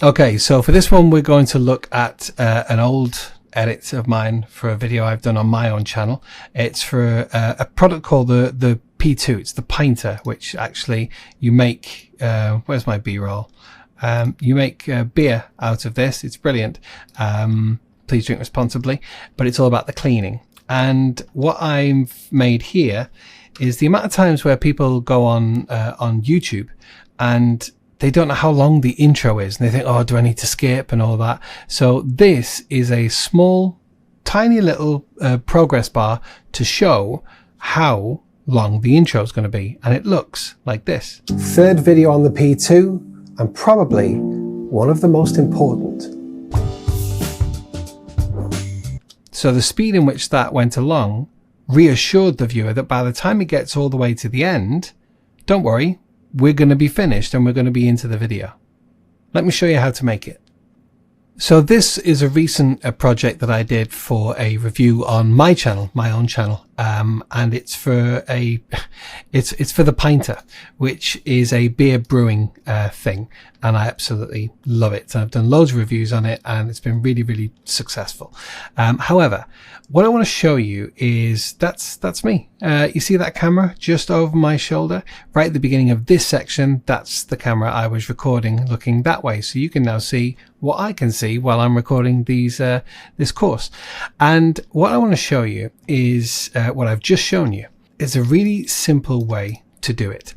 Okay, so for this one, we're going to look at an old edit of mine for a video I've done on my own channel. It's for a product called the P2. It's the pinter, which actually you make, where's my B-roll? You make beer out of this. It's brilliant. Please drink responsibly, but it's all about the cleaning. And what I've made here is the amount of times where people go on YouTube and they don't know how long the intro is, and they think, oh, do I need to skip and all that? So this is a small, tiny little progress bar to show how long the intro is going to be, and it looks like this. Third video on the P2, and probably one of the most important. So the speed in which that went along reassured the viewer that by the time it gets all the way to the end, don't worry, we're going to be finished and we're going to be into the video. Let me show you how to make it. So this is a recent project that I did for a review on my channel, my own channel, and it's for it's for the pinter, which is a beer brewing thing, and I absolutely love it. I've done loads of reviews on it, and it's been really, really successful. However, what I want to show you is that's me. You see that camera just over my shoulder, right at the beginning of this section? That's the camera I was recording, looking that way. So you can now see what I can see while I'm recording these this course. And what I want to show you is what I've just shown you. It's a really simple way to do it,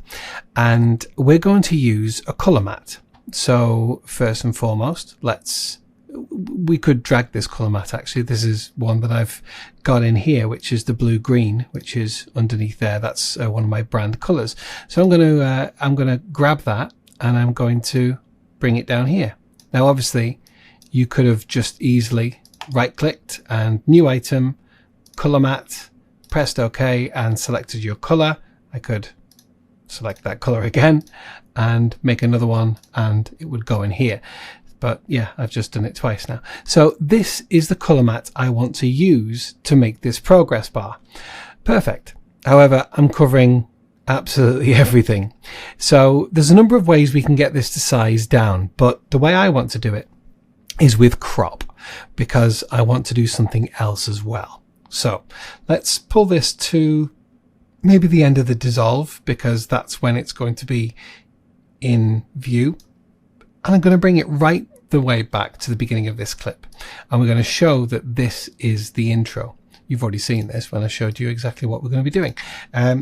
and we're going to use a color mat. So first and foremost, we could drag this color mat. Actually, this is one that I've got in here, which is the blue green, which is underneath there. That's one of my brand colors. So I'm going to grab that, and I'm going to bring it down here. Now, obviously, you could have just easily right-clicked and new item, color mat, pressed OK, and selected your color. I could select that color again and make another one, and it would go in here. But yeah, I've just done it twice now. So this is the color mat I want to use to make this progress bar. Perfect. However, I'm covering absolutely everything. So there's a number of ways we can get this to size down, but the way I want to do it is with crop, because I want to do something else as well. So let's pull this to maybe the end of the dissolve, because that's when it's going to be in view. And I'm going to bring it right the way back to the beginning of this clip. And we're going to show that this is the intro. You've already seen this when I showed you exactly what we're going to be doing.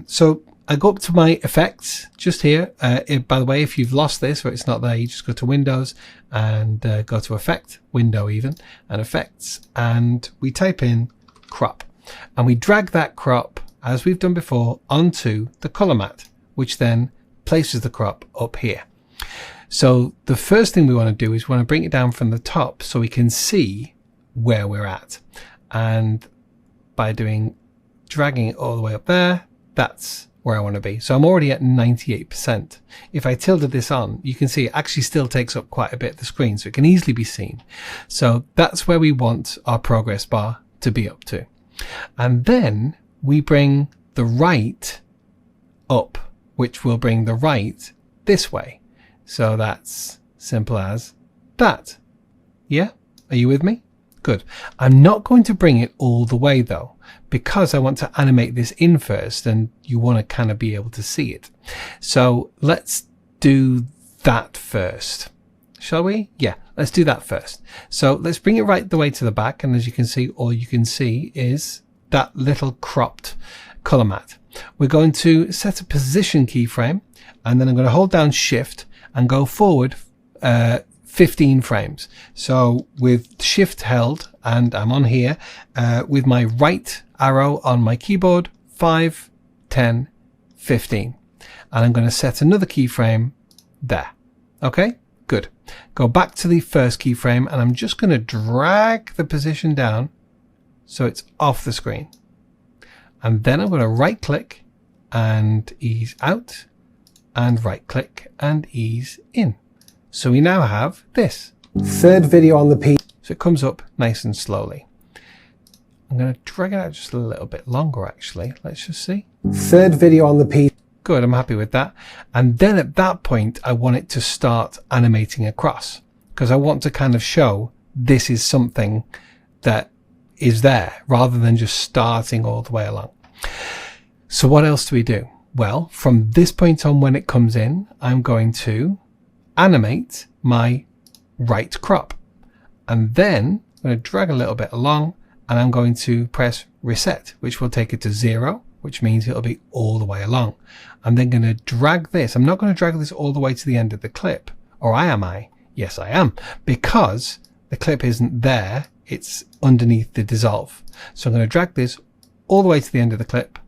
So I go up to my effects just here. By the way, if you've lost this or it's not there, you just go to Windows and go to Effect, Window even, and Effects. And we type in crop. And we drag that crop, as we've done before, onto the color mat, which then places the crop up here. So the first thing we want to do is we want to bring it down from the top so we can see where we're at. And by dragging it all the way up there, that's where I want to be. So I'm already at 98%. If I tilted this on, you can see it actually still takes up quite a bit of the screen, so it can easily be seen. So that's where we want our progress bar to be up to. And then we bring the right up, which will bring the right this way. So that's simple as that. Yeah? Are you with me? Good. I'm not going to bring it all the way though, because I want to animate this in first, and you want to kind of be able to see it. So let's do that first. Shall we? Yeah, let's do that first. So let's bring it right the way to the back, and as you can see, all you can see is that little cropped color mat. We're going to set a position keyframe, and then I'm going to hold down Shift and go forward 15 frames. So with Shift held, and I'm on here, with my right arrow on my keyboard, 5, 10, 15. And I'm going to set another keyframe there. Okay, good. Go back to the first keyframe, and I'm just going to drag the position down so it's off the screen. And then I'm going to right click and ease out, and right click and ease in. So we now have this. Third video on the P. So it comes up nice and slowly. I'm going to drag it out just a little bit longer actually. Let's just see. Third video on the P. Good, I'm happy with that. And then at that point, I want it to start animating across. because I want to kind of show this is something that is there rather than just starting all the way along. So what else do we do? Well, from this point on, when it comes in, I'm going to animate my right crop, and then I'm going to drag a little bit along, and I'm going to press reset, which will take it to 0, which means it'll be all the way along. I'm then going to drag this. I'm not going to drag this all the way to the end of the clip, or am I? Yes, I am, because the clip isn't there. It's underneath the dissolve. So I'm going to drag this all the way to the end of the clip,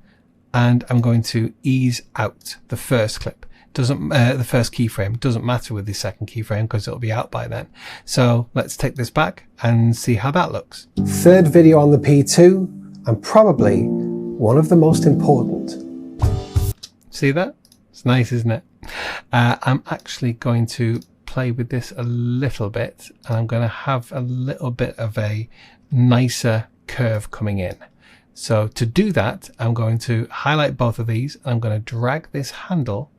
and I'm going to ease out the first clip. The first keyframe doesn't matter with the second keyframe because it'll be out by then. So let's take this back and see how that looks. Third video on the P2, and probably one of the most important. See that? It's nice, isn't it? I'm actually going to play with this a little bit, and I'm going to have a little bit of a nicer curve coming in. So to do that, I'm going to highlight both of these, and I'm going to drag this handle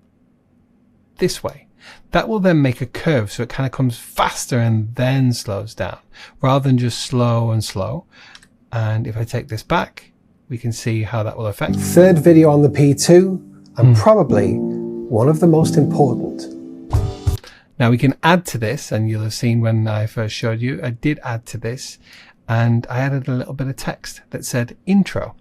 this way. That will then make a curve, so it kind of comes faster and then slows down rather than just slow and slow. And if I take this back, we can see how that will affect. Third video on the P2, and probably one of the most important. Now we can add to this, and you'll have seen when I first showed you, I did add to this, and I added a little bit of text that said intro.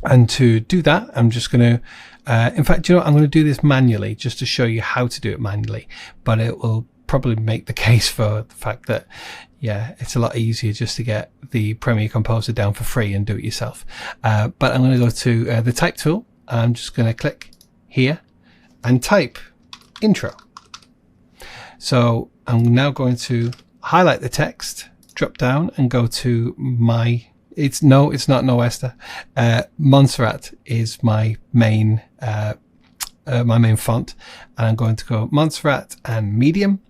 And to do that, I'm just going to, in fact, you know what? I'm going to do this manually just to show you how to do it manually, but it will probably make the case for the fact that, yeah, it's a lot easier just to get the Premiere Composer down for free and do it yourself. But I'm going to go to the type tool. I'm just going to click here and type intro. So I'm now going to highlight the text, drop down and go to my, it's not No Esther. Montserrat is my main font, and I'm going to go Montserrat and medium,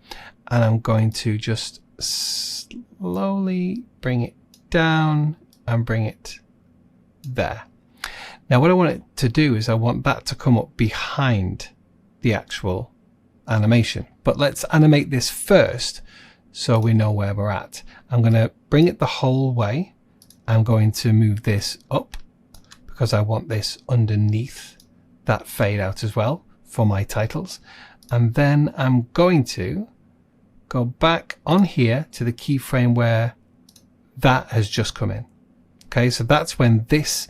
and I'm going to just slowly bring it down and bring it there. Now what I want it to do is I want that to come up behind the actual animation, but let's animate this first so we know where we're at. I'm going to bring it the whole way. I'm going to move this up because I want this underneath that fade out as well for my titles. And then I'm going to go back on here to the keyframe where that has just come in. Okay, so that's when this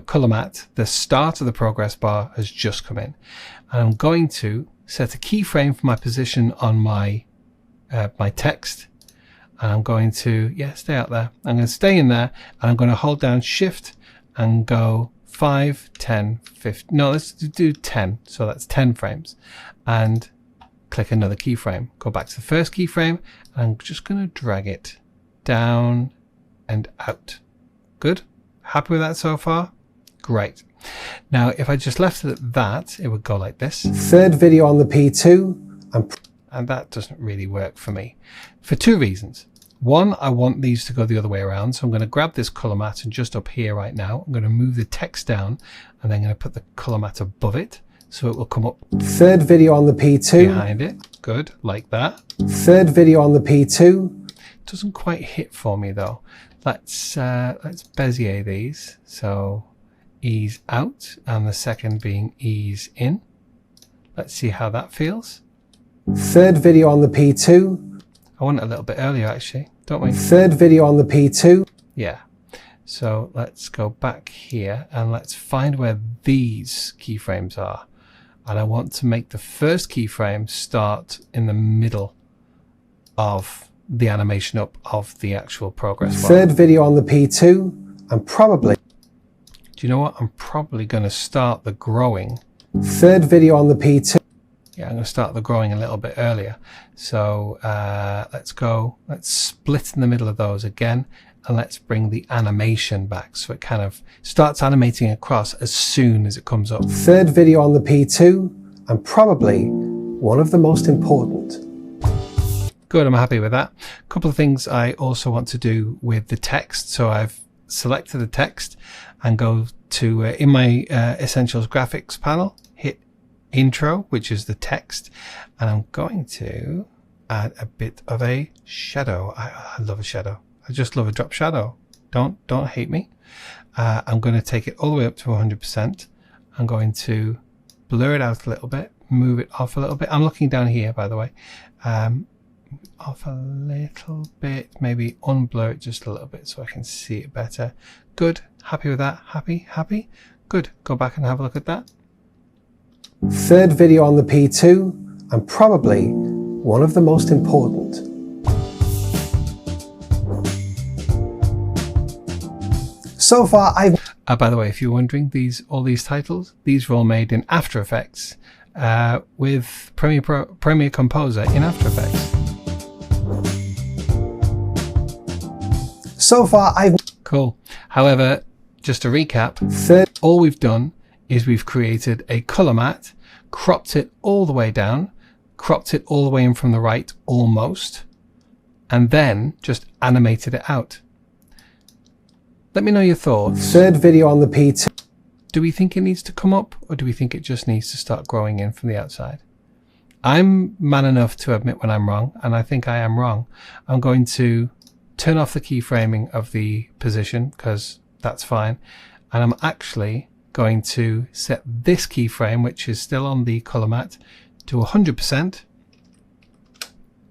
color mat, the start of the progress bar, has just come in. And I'm going to set a keyframe for my position on my my text. And I'm going to, stay out there. I'm going to stay in there, and I'm going to hold down Shift and go 5, 10, 15. No, let's do 10. So that's 10 frames. And click another keyframe. Go back to the first keyframe. And I'm just going to drag it down and out. Good? Happy with that so far? Great. Now, if I just left it at that, it would go like this. Third video on the P2, and that doesn't really work for me for two reasons. One, I want these to go the other way around, so I'm going to grab this color mat, and just up here right now, I'm going to move the text down, and then I'm going to put the color mat above it, so it will come up. Third video on the P2. Behind it. Good, like that. Third video on the P2. Doesn't quite hit for me though. Let's Bezier these. So ease out, and the second being ease in. Let's see how that feels. Third video on the P2. I want it a little bit earlier actually, don't we? Third video on the P2. Yeah. So let's go back here and let's find where these keyframes are. And I want to make the first keyframe start in the middle of the animation up of the actual progress bar. Third video on the P2, and probably. Do you know what? I'm probably going to start the growing. Third video on the P2. Yeah, I'm going to start the growing a little bit earlier. So let's split in the middle of those again, and let's bring the animation back so it kind of starts animating across as soon as it comes up. Third video on the P2, and probably one of the most important. Good, I'm happy with that. A couple of things I also want to do with the text. So I've selected the text and go to, in my Essentials Graphics panel, hit Intro, which is the text, and I'm going to add a bit of a shadow. I love a shadow. I just love a drop shadow. Don't hate me. I'm going to take it all the way up to 100%. I'm going to blur it out a little bit, move it off a little bit. I'm looking down here, by the way. Off a little bit, maybe unblur it just a little bit so I can see it better. Good. Happy with that? Happy? Good. Go back and have a look at that. Third video on the P2, and probably one of the most important. So far, by the way, if you're wondering, all these titles, these were all made in After Effects with Premiere Composer in After Effects. So far, Cool. However, just to recap, all we've done is we've created a color matte, cropped it all the way down, cropped it all the way in from the right, almost, and then just animated it out. Let me know your thoughts. Third video on the P2. Do we think it needs to come up, or do we think it just needs to start growing in from the outside? I'm man enough to admit when I'm wrong, and I think I am wrong. I'm going to turn off the keyframing of the position because that's fine, and I'm actually going to set this keyframe, which is still on the color matte, to 100%, and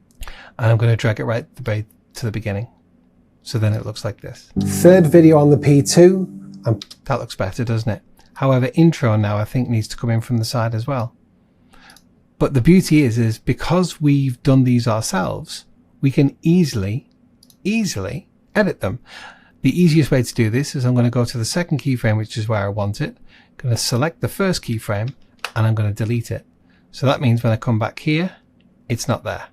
I'm going to drag it right to the beginning, so then it looks like this. Third video on the P2, and that looks better, doesn't it? However, intro now I think needs to come in from the side as well. But the beauty is because we've done these ourselves, we can easily edit them. The easiest way to do this is I'm going to go to the second keyframe, which is where I want it. I'm going to select the first keyframe and I'm going to delete it. So that means when I come back here, it's not there.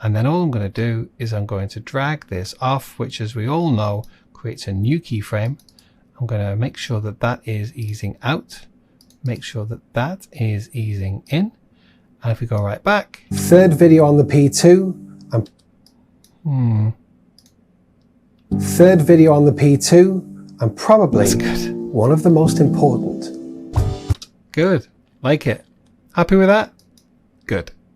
And then all I'm going to do is I'm going to drag this off, which, as we all know, creates a new keyframe. I'm going to make sure that that is easing out, make sure that that is easing in. And if we go right back. Third video on the P2, and third video on the P2, and probably one of the most important. Good. Like it. Happy with that? Good.